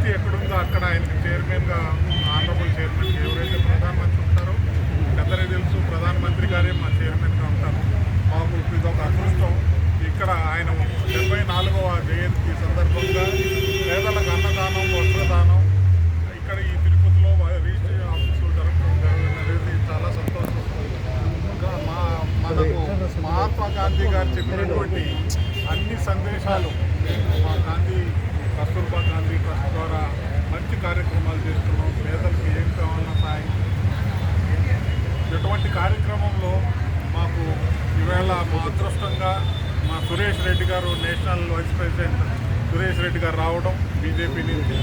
Policy ఎక్కడుందో అక్కడ ఆయనకి చైర్మన్గా, ఆనరబుల్ చైర్మన్గా ఎవరైతే ప్రధానమంత్రి ఉంటారో అందరికీ తెలుసు, ప్రధానమంత్రి గారే మా చైర్మన్గా ఉంటారు. మాకు ఇదొక అదృష్టం. ఇక్కడ ఆయన 74వ జయంతి సందర్భంగా పేదలకు అన్నదానం, వస్త్రదానం ఇక్కడ ఈ తిరుపతిలో రిజిస్ట్రీ ఆఫీసులో జరగడం అనేది చాలా సంతోషం. ఇంకా మనకు మహాత్మా గాంధీ గారు చెప్పినటువంటి అన్ని సందేశాలు మా గాంధీ కస్తూర్బా గాంధీ ట్రస్ట్ ద్వారా మంచి కార్యక్రమాలు చేస్తున్నాం. పేదలకు ఏం కావాలన్నా సాయం. ఇటువంటి కార్యక్రమంలో మాకు ఈవేళ మా అదృష్టంగా మా సురేష్ రెడ్డి గారు, national vice president Suresh Reddy గారు రావడం బీజేపీ నుంచి,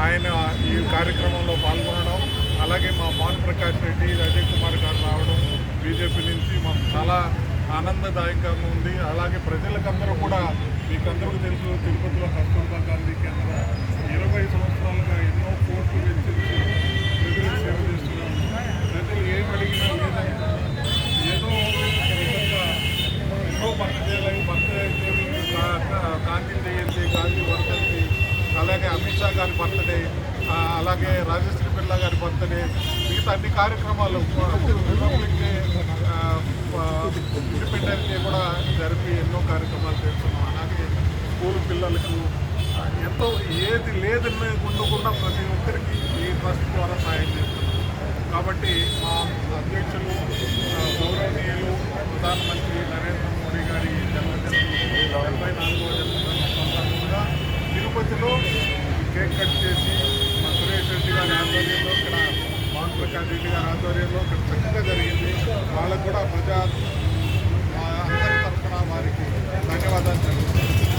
ఆయన ఈ కార్యక్రమంలో పాల్గొనడం, అలాగే మా భానుప్రకాష్ రెడ్డి, అజయ్ కుమార్ గారు రావడం బీజేపీ నుంచి మాకు చాలా ఆనందదాయకంగా ఉంది. అలాగే ప్రజలకందరూ కూడా, మీకందరికీ తెలుసు, తిరుపతిలో కస్తూర్బా గాంధీ కేంద్ర 20 సంవత్సరాలుగా ఎన్నో కోట్లు వెచ్చించి ప్రజలకు సేవ చేస్తున్నాము. ప్రజలు ఏం అడిగినా లేదని ఏదో విధంగా ఎన్నో బర్త్డే గాంధీ జయంతి, గాంధీ వర్ధంతి, అలాగే అమిత్ షా గారి బర్త్డే, అలాగే రాజశ్రీ బిర్లా గారి బర్త్డే, మిగతా అన్ని కార్యక్రమాలు రిపబ్లిక్ డే, ఇండిపెండెన్స్ డే కూడా జరిపి ఎన్నో కార్యక్రమాలు చేస్తున్నాం. అలాగే స్కూల్ పిల్లలకు ఎంతో ఏది లేదని ఉండకుండా ప్రతి ఒక్కరికి ఈ ట్రస్ట్ ద్వారా సాయం చేస్తున్నాం. కాబట్టి మా అధ్యక్షులు గౌరవనీయులు ప్రధానమంత్రి నరేంద్ర మోడీ గారి జన్మదినం 74వ జన్మదినం సందర్భంగా తిరుపతిలో కేక్ కట్ చేసి మా సురేష్ రెడ్డి గారి ఆధ్వర్యంలో, ఇక్కడ భానుప్రకాష్ రెడ్డి గారి ఆధ్వర్యంలో ఇక్కడ చక్కగా జరిగింది. వాళ్ళకు కూడా అందరి తరఫున వారికి ధన్యవాదాలు తెలుపుతున్నాను.